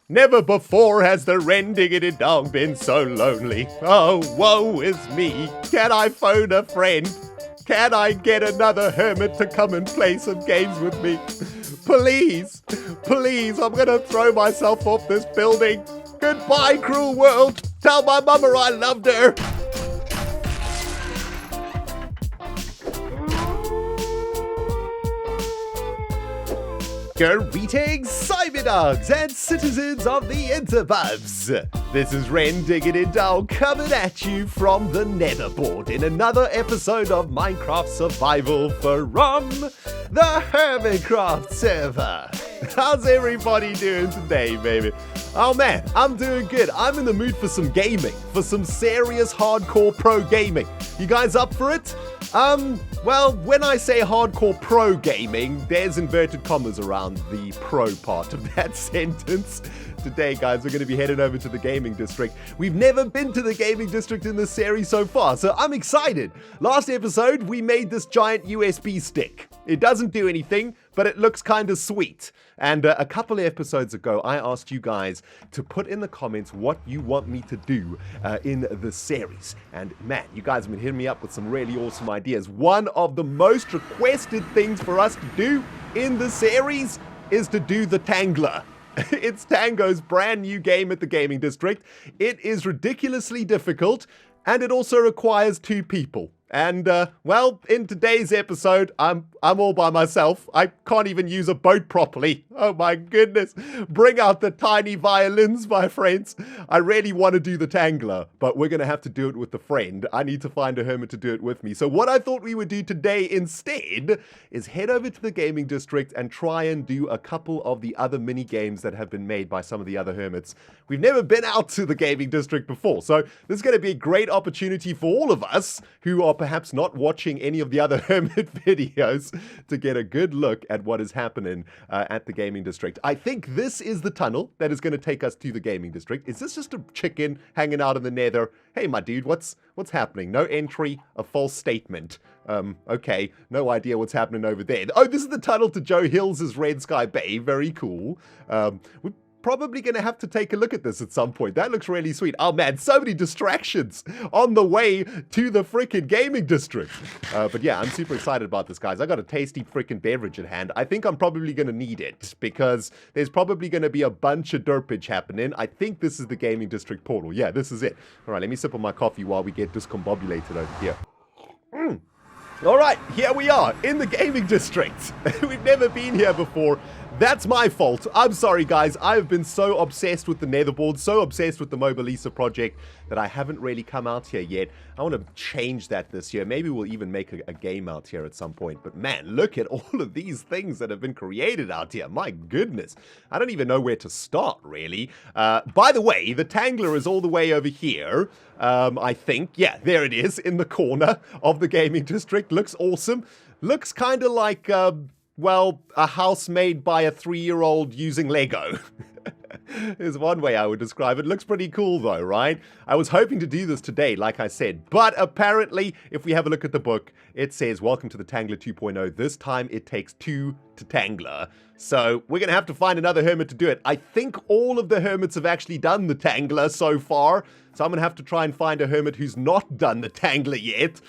Never before has the ReNDoG been so lonely. Oh, woe is me. Can I phone a friend? Can I get another hermit to come and play some games with me? Please, please, I'm gonna throw myself off this building. Goodbye, cruel world. Tell my mama I loved her. Greetings, Cyberdogs and citizens of the interbubs. This is ReNDoG coming at you from the netherboard in another episode of Minecraft Survival from the Hermitcraft server. How's everybody doing today, baby? Oh man, I'm doing good. I'm in the mood for some gaming, for some serious hardcore pro gaming. You guys up for it? Well, when I say hardcore pro gaming, there's inverted commas around the pro part of that sentence. Today, guys, we're going to be heading over to the gaming district. We've never been to the gaming district in this series so far, so I'm excited. Last episode, we made this giant USB stick. It doesn't do anything, but it looks kind of sweet. And a couple of episodes ago, I asked you guys to put in the comments what you want me to do in the series. And man, you guys have been hitting me up with some really awesome ideas. One of the most requested things for us to do in the series is to do the Tangler. It's Tango's brand new game at the gaming district. It is ridiculously difficult, and it also requires 2 people. And, well, in today's episode, I'm all by myself. I can't even use a boat properly. Oh my goodness. Bring out the tiny violins, my friends. I really want to do the Tangler, but we're going to have to do it with a friend. I need to find a hermit to do it with me. So what I thought we would do today instead is head over to the gaming district and try and do a couple of the other mini games that have been made by some of the other hermits. We've never been out to the gaming district before, so this is going to be a great opportunity for all of us who are perhaps not watching any of the other hermit videos to get a good look at what is happening at the gaming district. I think this is the tunnel that is going to take us to the gaming district. Is this just a chicken hanging out in the nether? Hey, my dude, what's happening? No entry, a false statement. Okay, no idea what's happening over there. Oh, this is the tunnel to Joe Hills' Red Sky Bay. Very cool. We're probably going to have to take a look at this at some point. That looks really sweet. Oh man, so many distractions on the way to the freaking gaming district. But yeah, I'm super excited about this, guys. I got a tasty freaking beverage in hand. I think I'm probably going to need it because there's probably going to be a bunch of derpage happening. I think this is the gaming district portal. Yeah, this is it. All right, let me sip on my coffee while we get discombobulated over here. All right, here we are in the gaming district. We've never been here before. That's my fault. I'm sorry, guys. I've been so obsessed with the netherboard, so obsessed with the Mobilisa project that I haven't really come out here yet. I want to change that this year. Maybe we'll even make a game out here at some point. But man, look at all of these things that have been created out here. My goodness. I don't even know where to start, really. By the way, the Tangler is all the way over here. I think. Yeah, there it is in the corner of the gaming district. Looks awesome. Looks kind of like... well, a house made by a 3-year-old using Lego. Is one way I would describe it. Looks pretty cool though, right? I was hoping to do this today, like I said, but apparently, if we have a look at the book, it says, welcome to the Tangler 2.0. This time it takes 2 to Tangler. So we're going to have to find another hermit to do it. I think all of the hermits have actually done the Tangler so far. So I'm going to have to try and find a hermit who's not done the Tangler yet.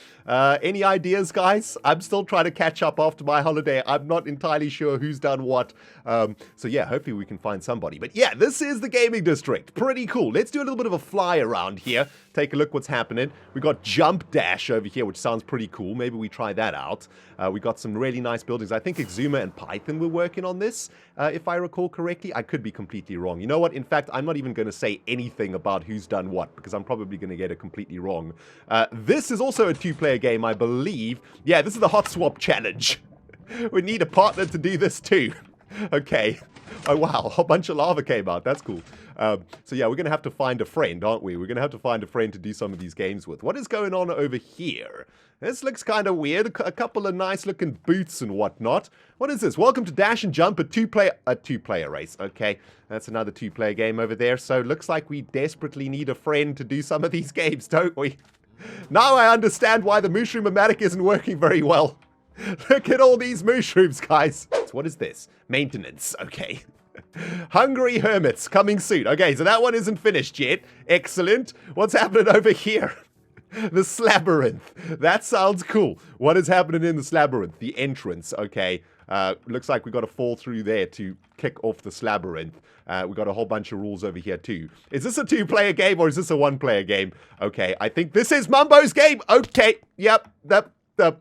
Any ideas, guys? I'm still trying to catch up after my holiday. I'm not entirely sure who's done what. So yeah, hopefully we can find somebody. But yeah, this is the gaming district. Pretty cool. Let's do a little bit of a fly around here. Take a look what's happening. We got Jump Dash over here, which sounds pretty cool. Maybe we try that out. We got some really nice buildings. I think Exuma and Python were working on this, if I recall correctly. I could be completely wrong. You know what? In fact, I'm not even going to say anything about who's done what, because I'm probably going to get it completely wrong. This is also a 2-player game, I believe. Yeah, this is the Hot Swap Challenge. We need a partner to do this too. Okay. Oh, wow. A bunch of lava came out. That's cool. So, yeah, we're going to have to find a friend, aren't we? We're going to have to find a friend to do some of these games with. What is going on over here? This looks kind of weird. A couple of nice-looking boots and whatnot. What is this? Welcome to Dash and Jump, a two-player race. Okay, that's another 2-player game over there. So, looks like we desperately need a friend to do some of these games, don't we? Now I understand why the Mooshroom-o-matic isn't working very well. Look at all these mushrooms, guys. So what is this? Maintenance. Okay. Hungry Hermits coming soon. Okay, so that one isn't finished yet. Excellent. What's happening over here? The Labyrinth. That sounds cool. What is happening in the Labyrinth? The entrance. Okay. Looks like we got to fall through there to kick off the Labyrinth. We got a whole bunch of rules over here too. Is this a 2-player game or is this a 1-player game? Okay, I think this is Mumbo's game. Okay, yep, derp.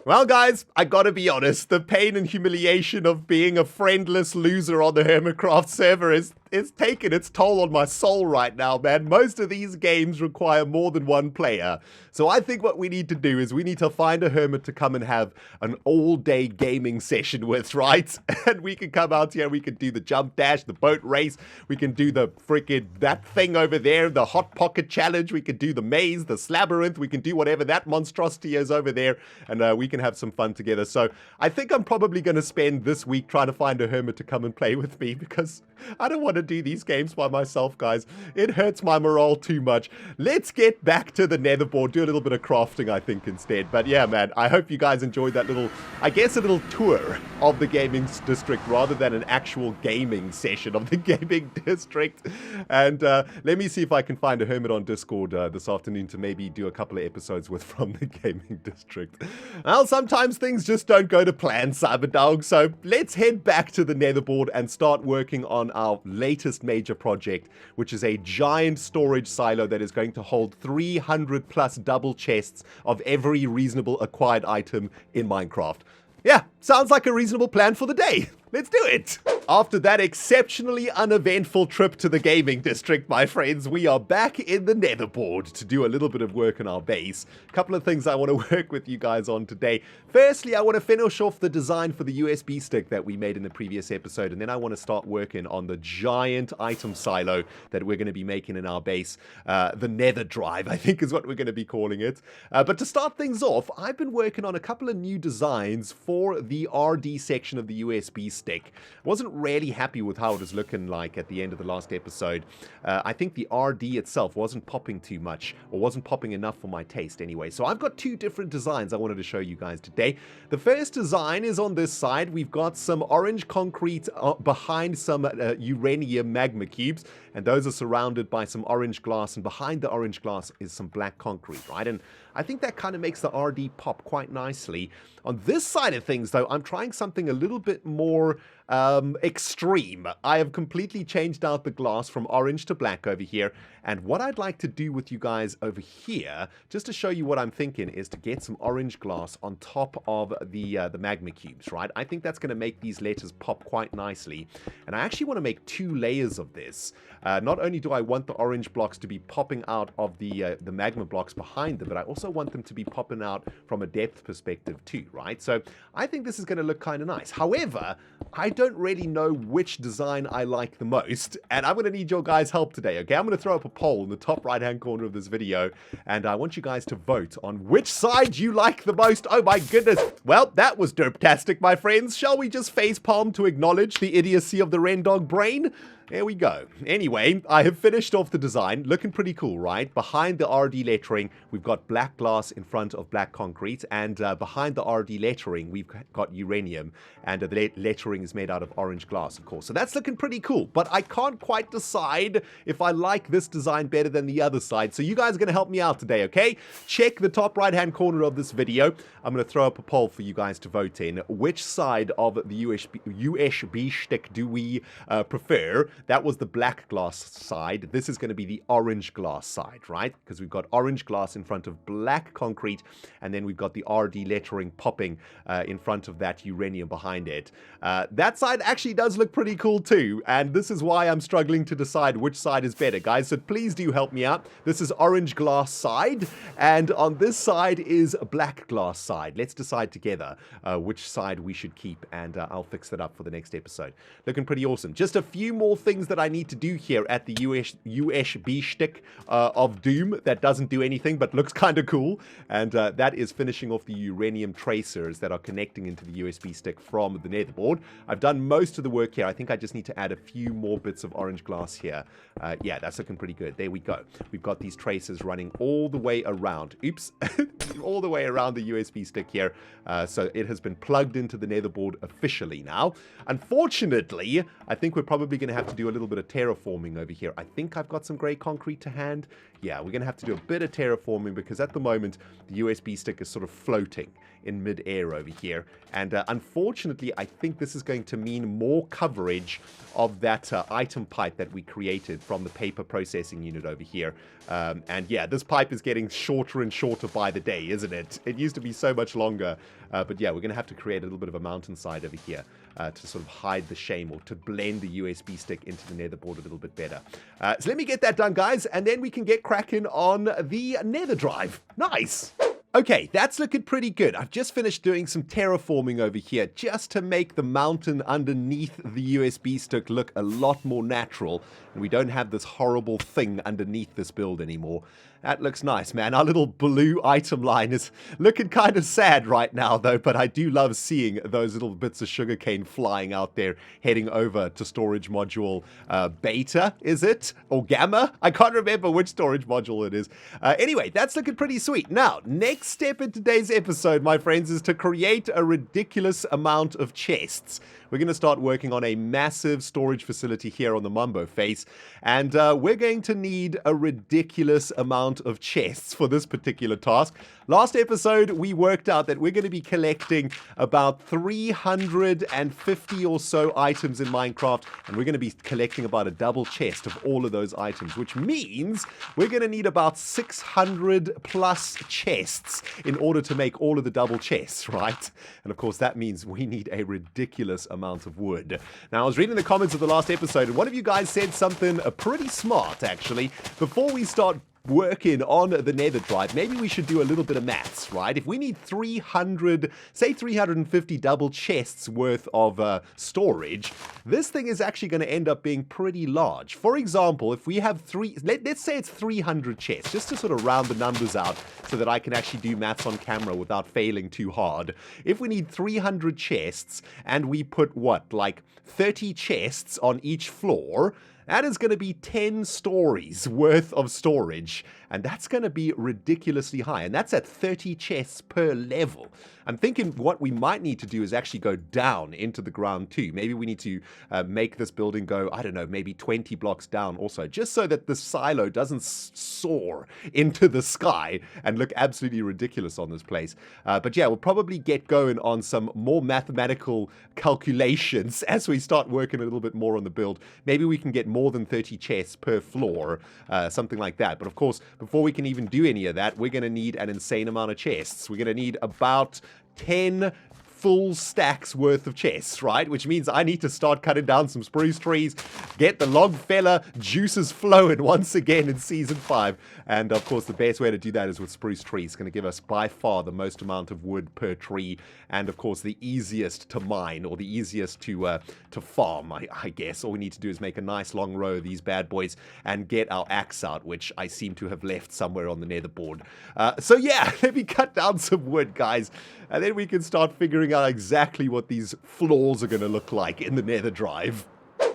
Well, guys, I gotta be honest. The pain and humiliation of being a friendless loser on the Hermitcraft server is taking its toll on my soul right now, man. Most of these games require more than one player. So I think what we need to do is we need to find a hermit to come and have an all-day gaming session with, right? And we can come out here, we can do the jump dash, the boat race, we can do the freaking, that thing over there, the hot pocket challenge, we can do the maze, the Labyrinth, we can do whatever that monstrosity is over there, and we can have some fun together. So I think I'm probably going to spend this week trying to find a hermit to come and play with me, because I don't want to do these games by myself, guys. It hurts my morale too much. Let's get back to the netherboard, do a little bit of crafting, I think, instead. But yeah, man, I hope you guys enjoyed that little, I guess, a little tour of the gaming district rather than an actual gaming session of the gaming district. And let me see if I can find a hermit on Discord this afternoon to maybe do a couple of episodes with from the gaming district. Well, sometimes things just don't go to plan, Cyberdog. So let's head back to the netherboard and start working on our latest major project, which is a giant storage silo that is going to hold 300 plus double chests of every reasonable acquired item in Minecraft. Yeah, sounds like a reasonable plan for the day. Let's do it! After that exceptionally uneventful trip to the gaming district, my friends, we are back in the netherboard to do a little bit of work on our base. A couple of things I want to work with you guys on today. Firstly, I want to finish off the design for the USB stick that we made in the previous episode, and then I want to start working on the giant item silo that we're going to be making in our base. The nether drive, I think, is what we're going to be calling it. But to start things off, I've been working on a couple of new designs for the RD section of the USB stick. Wasn't really happy with how it was looking like at the end of the last episode. I think the RD itself wasn't popping too much, or wasn't popping enough for my taste anyway. So I've got two different designs I wanted to show you guys today. The first design is on this side. We've got some orange concrete behind some uranium magma cubes, and those are surrounded by some orange glass, and behind the orange glass is some black concrete, right? And I think that kind of makes the RD pop quite nicely. On this side of things, though, I'm trying something a little bit more extreme. I have completely changed out the glass from orange to black over here, and what I'd like to do with you guys over here, just to show you what I'm thinking, is to get some orange glass on top of the magma cubes, right? I think that's going to make these letters pop quite nicely, and I actually want to make 2 layers of this. Not only do I want the orange blocks to be popping out of the magma blocks behind them, but I also want them to be popping out from a depth perspective too, right? So I think this is going to look kind of nice. However, I don't really know which design I like the most, and I'm going to need your guys' help today, okay? I'm going to throw up a poll in the top right-hand corner of this video, and I want you guys to vote on which side you like the most. Oh my goodness. Well, that was derptastic, my friends. Shall we just facepalm to acknowledge the idiocy of the ReNDoG brain? There we go. Anyway, I have finished off the design. Looking pretty cool, right? Behind the RD lettering, we've got black glass in front of black concrete, and behind the RD lettering, we've got uranium, and the lettering is made out of orange glass, of course. So that's looking pretty cool, but I can't quite decide if I like this design better than the other side. So you guys are going to help me out today, okay? Check the top right-hand corner of this video. I'm going to throw up a poll for you guys to vote in. Which side of the USB stick do we prefer? That was the black glass side. This is going to be the orange glass side, right? Because we've got orange glass in front of black concrete, and then we've got the RD lettering popping in front of that uranium behind it. That side actually does look pretty cool too, and this is why I'm struggling to decide which side is better, guys. So please do help me out. This is orange glass side, and on this side is black glass side. Let's decide together which side we should keep, and I'll fix that up for the next episode. Looking pretty awesome. Just a few more things things that I need to do here at the USB stick of Doom that doesn't do anything but looks kind of cool. And that is finishing off the uranium tracers that are connecting into the USB stick from the nether board. I've done most of the work here. I think I just need to add a few more bits of orange glass here. Yeah, that's looking pretty good. There we go. We've got these tracers running all the way around. Oops. All the way around the USB stick here. So it has been plugged into the nether board officially now. Unfortunately, I think we're probably going to have to do a little bit of terraforming over here. I think I've got some grey concrete to hand. Yeah, we're going to have to do a bit of terraforming because at the moment, the USB stick is sort of floating in mid-air over here. And unfortunately, I think this is going to mean more coverage of that item pipe that we created from the paper processing unit over here. And yeah, this pipe is getting shorter and shorter by the day, isn't it? It used to be so much longer. But yeah, we're going to have to create a little bit of a mountainside over here to sort of hide the shame, or to blend the USB stick into the nether board a little bit better. So let me get that done, guys, and then we can get cracking on the nether drive. Nice! Okay, that's looking pretty good. I've just finished doing some terraforming over here just to make the mountain underneath the USB stick look a lot more natural. And we don't have this horrible thing underneath this build anymore. That looks nice, man. Our little blue item line is looking kind of sad right now, though, but I do love seeing those little bits of sugarcane flying out there, heading over to storage module beta, is it? Or gamma? I can't remember which storage module it is. Anyway, that's looking pretty sweet. Now, next step in today's episode, my friends, is to create a ridiculous amount of chests. We're going to start working on a massive storage facility here on the Mumbo face, and we're going to need a ridiculous amount of chests for this particular task. Last episode, we worked out that we're going to be collecting about 350 or so items in Minecraft, and we're going to be collecting about a double chest of all of those items, which means we're going to need about 600 plus chests in order to make all of the double chests, right? And of course, that means we need a ridiculous amount of wood. Now, I was reading the comments of the last episode, and one of you guys said something pretty smart, actually. Before we start working on the nether drive, maybe we should do a little bit of maths, right? If we need 350 double chests worth of storage, this thing is actually going to end up being pretty large. For example, if we have let's say it's 300 chests, just to sort of round the numbers out so that I can actually do maths on camera without failing too hard. If we need 300 chests and we put what, like 30 chests on each floor, that is going to be 10 stories worth of storage, and that's going to be ridiculously high, and that's at 30 chests per level. I'm thinking what we might need to do is actually go down into the ground too. Maybe we need to make this building go, I don't know, maybe 20 blocks down also, just so that the silo doesn't soar into the sky and look absolutely ridiculous on this place. But yeah, we'll probably get going on some more mathematical calculations as we start working a little bit more on the build. Maybe we can get more than 30 chests per floor, something like that. But of course, before we can even do any of that, we're going to need an insane amount of chests. We're going to need about 10 full stacks worth of chests, right? Which means I need to start cutting down some spruce trees, get the log fella juices flowing once again in Season 5. And of course, the best way to do that is with spruce trees. It's going to give us by far the most amount of wood per tree, and of course, the easiest to mine, or the easiest to farm, I guess. All we need to do is make a nice long row of these bad boys and get our axe out, which I seem to have left somewhere on the nether board. So yeah, let me cut down some wood, guys, and then we can start figuring out exactly what these floors are going to look like in the nether drive.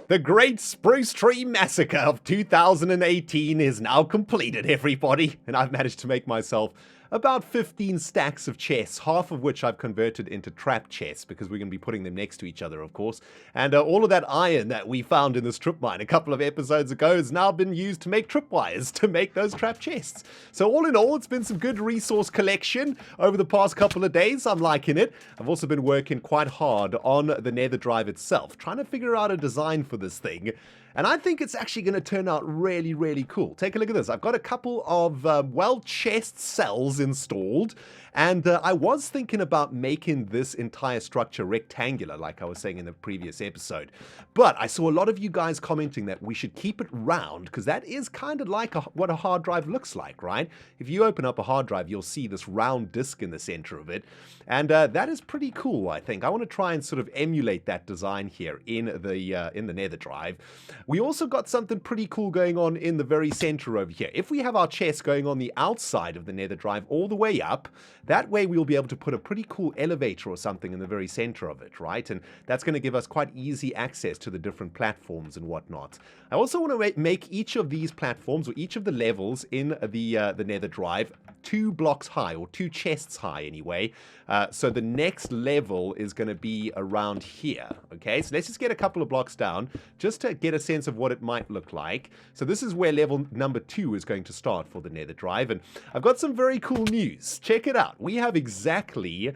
The Great Spruce Tree Massacre of 2018 is now completed, everybody, and I've managed to make myself about 15 stacks of chests, half of which I've converted into trap chests, because we're going to be putting them next to each other, of course. And all of that iron that we found in this trip mine a couple of episodes ago has now been used to make tripwires to make those trap chests. So all in all, it's been some good resource collection over the past couple of days. I'm liking it. I've also been working quite hard on the nether drive itself, trying to figure out a design for this thing. And I think it's actually going to turn out really, really cool. Take a look at this. I've got a couple of, chest cells installed. And I was thinking about making this entire structure rectangular, like I was saying in the previous episode. But I saw a lot of you guys commenting that we should keep it round, because that is kind of like what a hard drive looks like, right? If you open up a hard drive, you'll see this round disc in the center of it. And that is pretty cool, I think. I want to try and sort of emulate that design here in the nether drive. We also got something pretty cool going on in the very center over here. If we have our chest going on the outside of the nether drive all the way up, that way we'll be able to put a pretty cool elevator or something in the very center of it, right? And that's going to give us quite easy access to the different platforms and whatnot. I also want to make each of these platforms, or each of the levels in the nether drive, 2 blocks high, or 2 chests high anyway. So the next level is going to be around here, okay? So let's just get a couple of blocks down just to get a sense of what it might look like. So this is where level number 2 is going to start for the nether drive, and I've got some very cool news. Check it out. We have exactly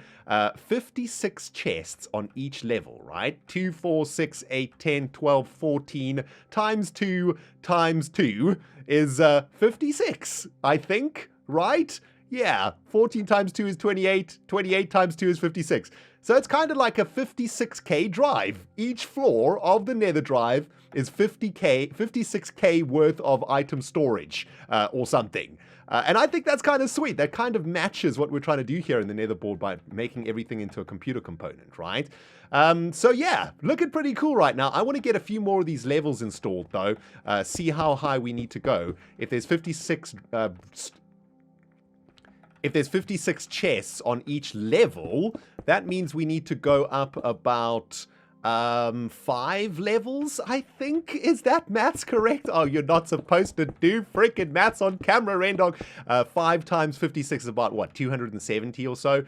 56 chests on each level, right? 2, 4, 6, 8, 10, 12, 14 times 2 times 2 is 56, I think, right? Yeah, 14 times 2 is 28, 28 times 2 is 56. So it's kind of like a 56k drive. Each floor of the nether drive is 56k worth of item storage or something. And I think that's kind of sweet. That kind of matches what we're trying to do here in the nether board by making everything into a computer component, right? So yeah, looking pretty cool right now. I want to get a few more of these levels installed though. See how high we need to go. If there's 56 chests on each level, that means we need to go up about 5 levels, I think. Is that maths correct? Oh, you're not supposed to do freaking maths on camera, ReNDoG. 5 times 56 is about, what, 270 or so?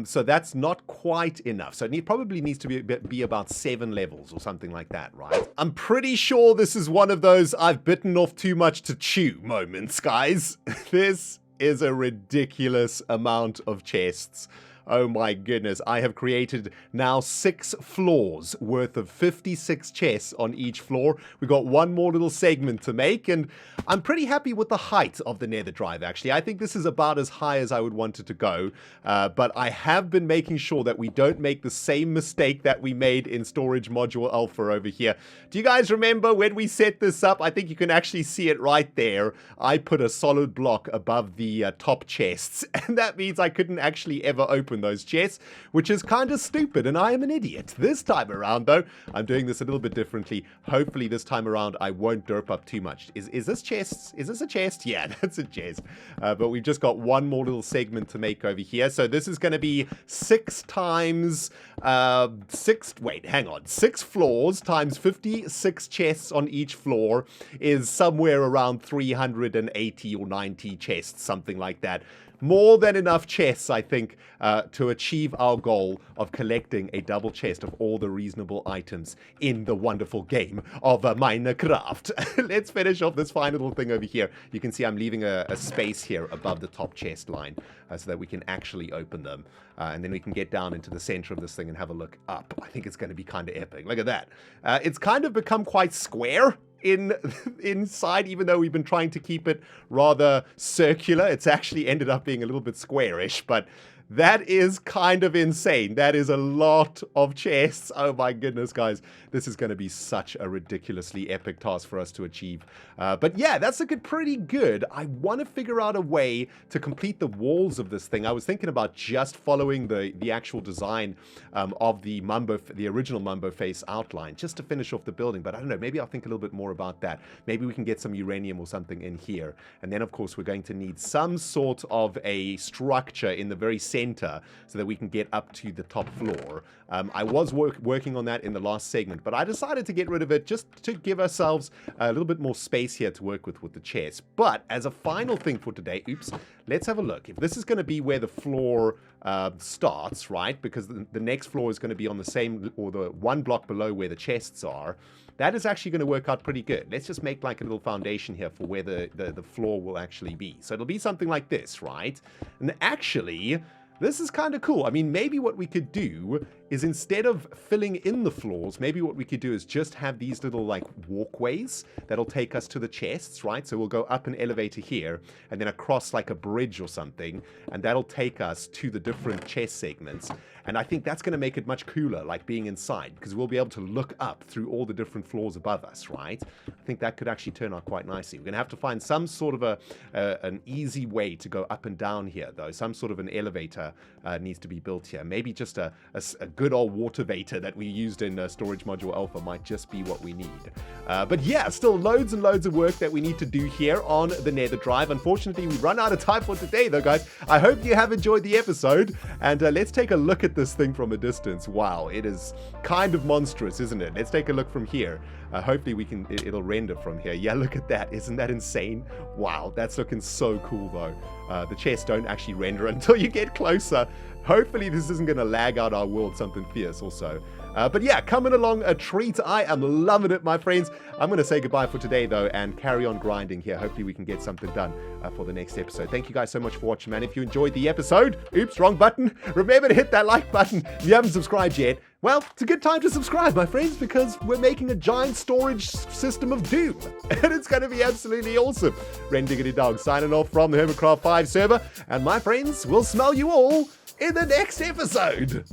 So that's not quite enough. So it probably needs to be about 7 levels or something like that, right? I'm pretty sure this is one of those I've bitten off too much to chew moments, guys. This is a ridiculous amount of chests. Oh my goodness, I have created now 6 floors worth of 56 chests on each floor. We've got one more little segment to make, and I'm pretty happy with the height of the nether drive, actually. I think this is about as high as I would want it to go, but I have been making sure that we don't make the same mistake that we made in Storage Module Alpha over here. Do you guys remember when we set this up? I think you can actually see it right there. I put a solid block above the top chests, and that means I couldn't actually ever open those chests, which is kind of stupid, and I am an idiot. This time around, though, I'm doing this a little bit differently. Hopefully this time around I won't derp up too much. Is this chests? Is this a chest? Yeah, that's a chest. But we've just got one more little segment to make over here. So this is going to be 6 times 6 floors times 56 chests on each floor is somewhere around 380 or 90 chests, something like that. More than enough chests, I think, to achieve our goal of collecting a double chest of all the reasonable items in the wonderful game of Minecraft. Let's finish off this fine little thing over here. You can see I'm leaving a space here above the top chest line so that we can actually open them. And then we can get down into the center of this thing and have a look up. I think it's going to be kind of epic. Look at that. It's kind of become quite square inside, even though we've been trying to keep it rather circular. It's actually ended up being a little bit squarish, but that is kind of insane. That is a lot of chests. Oh my goodness, guys. This is going to be such a ridiculously epic task for us to achieve. But yeah, that's looking pretty good. I want to figure out a way to complete the walls of this thing. I was thinking about just following the actual design of the original Mumbo face outline, just to finish off the building. But I don't know, maybe I'll think a little bit more about that. Maybe we can get some uranium or something in here. And then, of course, we're going to need some sort of a structure in the very center so that we can get up to the top floor. I was working on that in the last segment, but I decided to get rid of it just to give ourselves a little bit more space here to work with the chairs. But as a final thing for today, let's have a look. If this is going to be where the floor starts, right, because the next floor is going to be on the same, or the one block below where the chests are, that is actually going to work out pretty good. Let's just make like a little foundation here for where the floor will actually be. So it'll be something like this, right? And actually, this is kind of cool. I mean, maybe what we could do is instead of filling in the floors, maybe what we could do is just have these little like walkways that'll take us to the chests, right? So we'll go up an elevator here and then across like a bridge or something, and that'll take us to the different chest segments. And I think that's going to make it much cooler, like being inside, because we'll be able to look up through all the different floors above us, right? I think that could actually turn out quite nicely. We're going to have to find some sort of an easy way to go up and down here, though. Some sort of an elevator needs to be built here. Maybe just a good old watervator that we used in Storage Module Alpha might just be what we need. But yeah, still loads and loads of work that we need to do here on the Nether Drive. Unfortunately, we run out of time for today, though, guys. I hope you have enjoyed the episode, and let's take a look at this thing from a distance. Wow, it is kind of monstrous, isn't it? Let's take a look from here. Hopefully we can, it'll render from here. Yeah, look at that. Isn't that insane? Wow, that's looking so cool, though. The chests don't actually render until you get closer. Hopefully this isn't going to lag out our world something fierce also. But yeah, coming along a treat. I am loving it, my friends. I'm going to say goodbye for today, though, and carry on grinding here. Hopefully we can get something done for the next episode. Thank you guys so much for watching, man. If you enjoyed the episode, oops, wrong button. Remember to hit that like button. If you haven't subscribed yet, well, it's a good time to subscribe, my friends, because we're making a giant storage system of doom. And it's going to be absolutely awesome. ReNDoG signing off from the Hermitcraft 5 server. And my friends, we'll smell you all in the next episode.